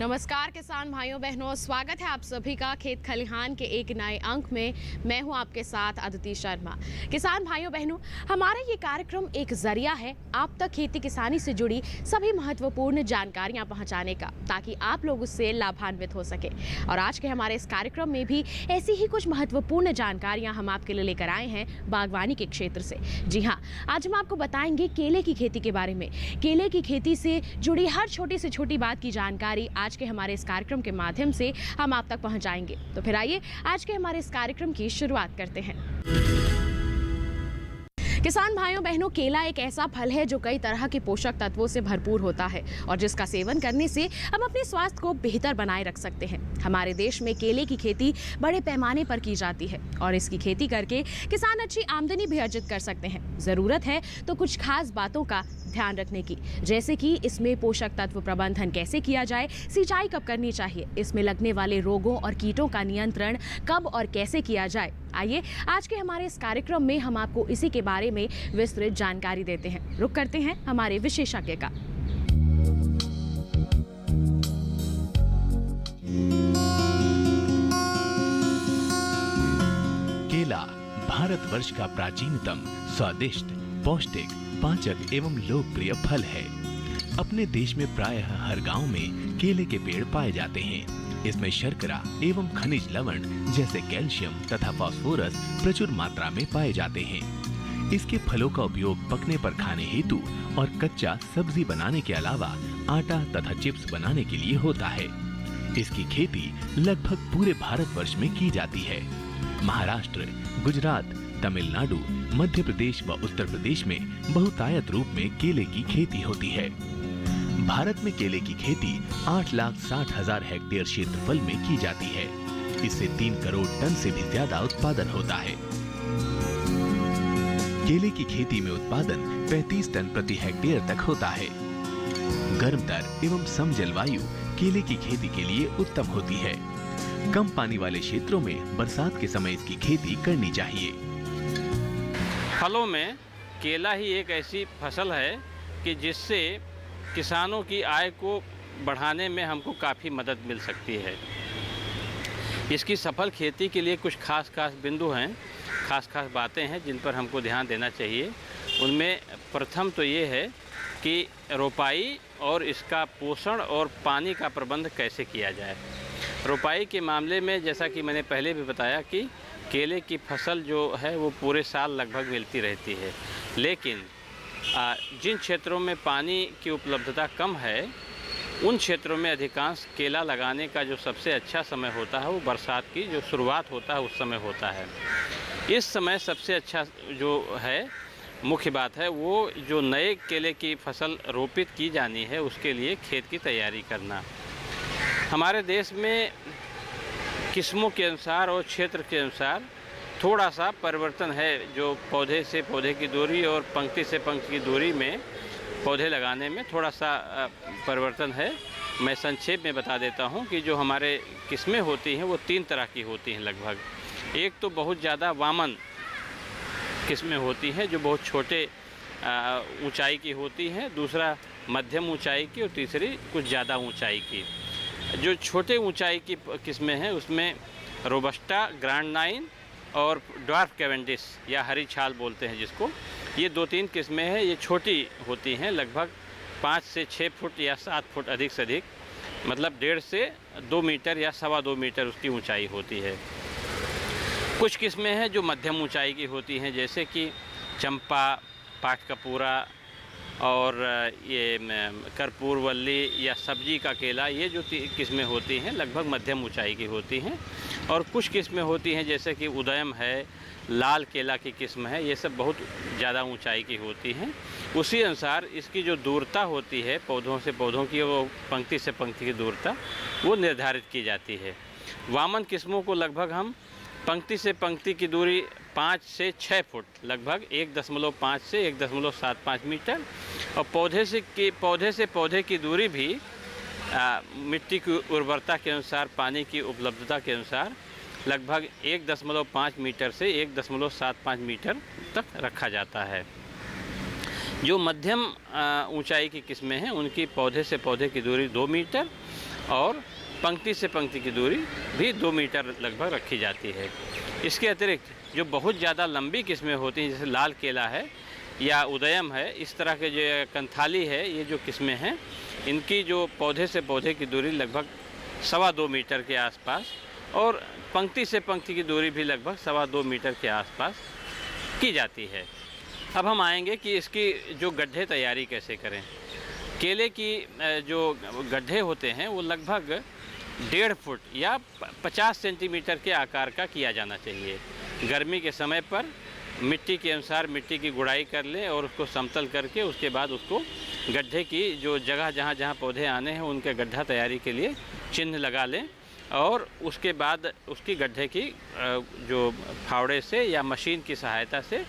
नमस्कार किसान भाइयों बहनों, स्वागत है आप सभी का खेत खलिहान के एक नए अंक में। मैं हूं आपके साथ अदिति शर्मा। किसान भाइयों बहनों, हमारा ये कार्यक्रम एक जरिया है आप तक खेती किसानी से जुड़ी सभी महत्वपूर्ण जानकारियां पहुंचाने का, ताकि आप लोग उससे लाभान्वित हो सके। और आज के हमारे इस कार्यक्रम में भी ऐसी ही कुछ महत्वपूर्ण जानकारियां हम आपके लिए लेकर आए हैं बागवानी के क्षेत्र से। जी हाँ, आज हम आपको बताएंगे केले की खेती के बारे में। केले की खेती से जुड़ी हर छोटी से छोटी बात की जानकारी आज के हमारे इस कार्यक्रम के माध्यम से हम आप तक पहुंचाएंगे। तो फिर आइए आज के हमारे इस कार्यक्रम की शुरुआत करते हैं। किसान भाइयों बहनों, केला एक ऐसा फल है जो कई तरह के पोषक तत्वों से भरपूर होता है और जिसका सेवन करने से हम अपने स्वास्थ्य को बेहतर बनाए रख सकते हैं। हमारे देश में केले की खेती बड़े पैमाने पर की जाती है और इसकी खेती करके किसान अच्छी आमदनी भी अर्जित कर सकते हैं। जरूरत है तो कुछ खास बातों का ध्यान रखने की, जैसे कि इसमें पोषक तत्व प्रबंधन कैसे किया जाए, सिंचाई कब करनी चाहिए, इसमें लगने वाले रोगों और कीटों का नियंत्रण कब और कैसे किया जाए। आइए आज के हमारे इस कार्यक्रम में हम आपको इसी के बारे में विस्तृत जानकारी देते हैं। रुक करते हैं हमारे विशेषज्ञ का। केला भारतवर्ष का प्राचीनतम, स्वादिष्ट, पौष्टिक, पाचक एवं लोकप्रिय फल है। अपने देश में प्रायः हर गांव में केले के पेड़ पाए जाते हैं। इसमें शर्करा एवं खनिज लवण जैसे कैल्शियम तथा फास्फोरस प्रचुर मात्रा में पाए जाते हैं। इसके फलों का उपयोग पकने पर खाने हेतु और कच्चा सब्जी बनाने के अलावा आटा तथा चिप्स बनाने के लिए होता है। इसकी खेती लगभग पूरे भारतवर्ष में की जाती है। महाराष्ट्र, गुजरात, तमिलनाडु, मध्य प्रदेश व उत्तर प्रदेश में बहुतायत रूप में केले की खेती होती है। भारत में केले की खेती 8,60,000 हेक्टेयर क्षेत्रफल में की जाती है। इससे 3 करोड़ टन से भी ज्यादा उत्पादन होता है। केले की खेती में उत्पादन 35 टन प्रति हेक्टेयर तक होता है। गर्म दर एवं सम जलवायु केले की खेती के लिए उत्तम होती है। कम पानी वाले क्षेत्रों में बरसात के समय इसकी खेती करनी चाहिए। फलों में केला ही एक ऐसी फसल है कि जिससे किसानों की आय को बढ़ाने में हमको काफ़ी मदद मिल सकती है। इसकी सफल खेती के लिए कुछ खास बिंदु हैं, खास बातें हैं जिन पर हमको ध्यान देना चाहिए। उनमें प्रथम तो ये है कि रोपाई और इसका पोषण और पानी का प्रबंध कैसे किया जाए। रोपाई के मामले में जैसा कि मैंने पहले भी बताया कि केले की फसल जो है वो पूरे साल लगभग मिलती रहती है, लेकिन जिन क्षेत्रों में पानी की उपलब्धता कम है उन क्षेत्रों में अधिकांश केला लगाने का जो सबसे अच्छा समय होता है वो बरसात की जो शुरुआत होता है उस समय होता है। इस समय सबसे अच्छा जो है मुख्य बात है वो जो नए केले की फसल रोपित की जानी है उसके लिए खेत की तैयारी करना। हमारे देश में किस्मों के अनुसार और क्षेत्र के अनुसार थोड़ा सा परिवर्तन है। जो पौधे से पौधे की दूरी और पंक्ति से पंक्ति की दूरी में पौधे लगाने में थोड़ा सा परिवर्तन है। मैं संक्षेप में बता देता हूँ कि जो हमारे किस्में होती हैं वो 3 तरह की होती हैं लगभग। एक तो बहुत ज़्यादा वामन किस्में होती हैं जो बहुत छोटे ऊंचाई की होती हैं, दूसरा मध्यम ऊंचाई की और तीसरी कुछ ज़्यादा ऊंचाई की। जो छोटे ऊंचाई की किस्में हैं उसमें रोबस्टा, ग्रैंड 9 और ड्वार्फ कैवेंडिश या हरी छाल बोलते हैं जिसको, ये 2-3 किस्में हैं। ये छोटी होती हैं, लगभग 5 से 6 फुट या 7 फुट अधिक से अधिक, मतलब 1.5 से 2 मीटर या 2.25 मीटर उसकी ऊंचाई होती है। कुछ किस्में हैं जो मध्यम ऊंचाई की होती हैं, जैसे कि चंपा, पाटकपूरा और ये कर्पूरवल्ली या सब्जी का केला, ये जो किस्में होती हैं लगभग मध्यम ऊंचाई की होती हैं। और कुछ किस्में होती हैं जैसे कि उदयम है, लाल केला की किस्म है, ये सब बहुत ज़्यादा ऊंचाई की होती हैं। उसी अनुसार इसकी जो दूरता होती है पौधों से पौधों की, वो पंक्ति से पंक्ति की दूरता वो निर्धारित की जाती है। वामन किस्मों को लगभग हम पंक्ति से पंक्ति की दूरी 5 से 6 फुट, लगभग 1.5 से 1.75 मीटर, और पौधे से पौधे की दूरी भी मिट्टी की उर्वरता के अनुसार, पानी की उपलब्धता के अनुसार लगभग 1.5 मीटर से 1.75 मीटर तक रखा जाता है। जो मध्यम ऊंचाई की किस्में हैं उनकी पौधे से पौधे की दूरी 2 मीटर और पंक्ति से पंक्ति की दूरी भी 2 मीटर लगभग रखी जाती है। इसके अतिरिक्त जो बहुत ज़्यादा लंबी किस्में होती हैं, जैसे लाल केला है या उदयम है, इस तरह के जो कंथाली है, ये जो किस्में हैं, इनकी जो पौधे से पौधे की दूरी लगभग 2.25 मीटर के आसपास और पंक्ति से पंक्ति की दूरी भी लगभग 2.25 मीटर के आसपास की जाती है। अब हम आएंगे कि इसकी जो गड्ढे तैयारी कैसे करें। केले की जो गड्ढे होते हैं वो लगभग 1.5 फुट या 50 सेंटीमीटर के आकार का किया जाना चाहिए। गर्मी के समय पर मिट्टी के अनुसार मिट्टी की गुड़ाई कर लें और उसको समतल करके उसके बाद उसको गड्ढे की जो जगह जहाँ जहाँ पौधे आने हैं उनके गड्ढा तैयारी के लिए चिन्ह लगा लें और उसके बाद उसकी गड्ढे की जो फावड़े से या मशीन की सहायता से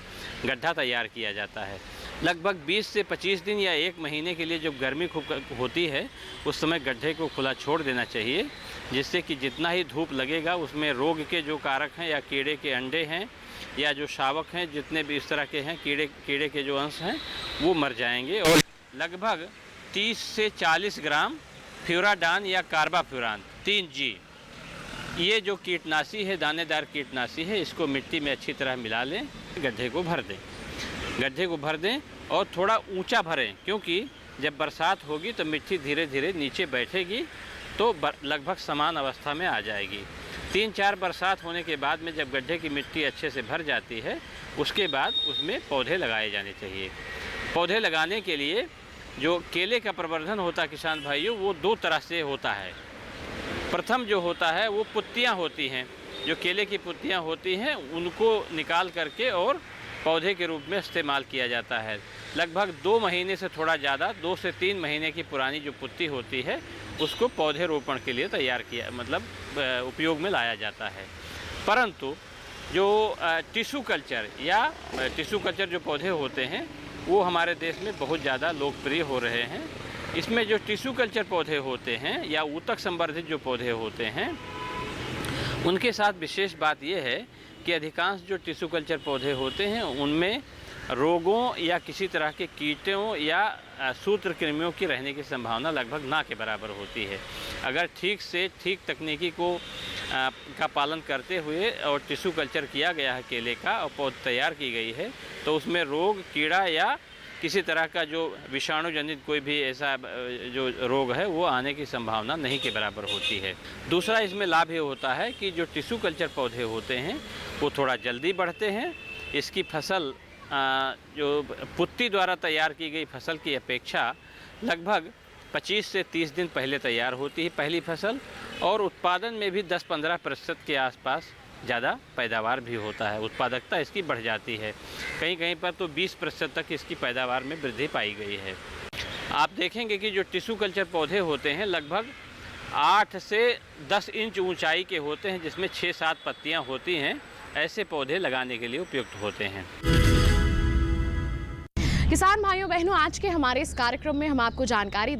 गड्ढा तैयार किया जाता है। लगभग 20 से 25 दिन या 1 महीने के लिए जब गर्मी खूब होती है उस समय गड्ढे को खुला छोड़ देना चाहिए, जिससे कि जितना ही धूप लगेगा उसमें रोग के जो कारक हैं या कीड़े के अंडे हैं या जो शावक हैं, जितने भी इस तरह के हैं कीड़े के जो अंश हैं वो मर जाएंगे। और लगभग 30 से 40 ग्राम फ्यूराडान या कार्बाफ्यूरान 3G, ये जो कीटनाशी है, दानेदार कीटनाशी है, इसको मिट्टी में अच्छी तरह मिला लें, गड्ढे को भर दें और थोड़ा ऊंचा भरें, क्योंकि जब बरसात होगी तो मिट्टी धीरे धीरे नीचे बैठेगी तो लगभग समान अवस्था में आ जाएगी। 3-4 बरसात होने के बाद में जब गड्ढे की मिट्टी अच्छे से भर जाती है उसके बाद उसमें पौधे लगाए जाने चाहिए। पौधे लगाने के लिए जो केले का प्रवर्धन होता है किसान भाइयों, वो 2 तरह से होता है। प्रथम जो होता है वो पुत्तियाँ होती हैं, जो केले की पुत्तियाँ होती हैं उनको निकाल करके और पौधे के रूप में इस्तेमाल किया जाता है। लगभग 2 महीने से थोड़ा ज़्यादा 2 से 3 महीने की पुरानी जो पुत्ती होती है उसको पौधे रोपण के लिए तैयार किया उपयोग में लाया जाता है। परंतु जो टिश्यू कल्चर जो पौधे होते हैं वो हमारे देश में बहुत ज़्यादा लोकप्रिय हो रहे हैं। इसमें जो टिश्यू कल्चर पौधे होते हैं या ऊतक संवर्धित जो पौधे होते हैं उनके साथ विशेष बात यह है कि अधिकांश जो टिश्यू कल्चर पौधे होते हैं उनमें रोगों या किसी तरह के कीटों या सूत्रकृमियों की रहने की संभावना लगभग ना के बराबर होती है। अगर ठीक तकनीकी का पालन करते हुए और टिश्यू कल्चर किया गया है केले का और पौध तैयार की गई है तो उसमें रोग, कीड़ा या किसी तरह का जो विषाणु जनित कोई भी ऐसा जो रोग है वो आने की संभावना नहीं के बराबर होती है। दूसरा इसमें लाभ ये होता है कि जो टिश्यू कल्चर पौधे होते हैं वो थोड़ा जल्दी बढ़ते हैं। इसकी फसल जो पुत्ती द्वारा तैयार की गई फसल की अपेक्षा लगभग 25 से 30 दिन पहले तैयार होती है पहली फसल, और उत्पादन में भी 10-15% के आसपास ज़्यादा पैदावार भी होता है। उत्पादकता इसकी बढ़ जाती है, कहीं पर तो 20% तक इसकी पैदावार में वृद्धि पाई गई है। आप देखेंगे कि जो टिश्यू कल्चर पौधे होते हैं लगभग 8 से 10 इंच ऊंचाई के होते हैं, जिसमें 6-7 पत्तियां होती हैं। ऐसे पौधे लगाने के लिए उपयुक्त होते हैं। किसान भाइयों बहनों, आज के हमारे इस कार्यक्रम में हम आपको जानकारी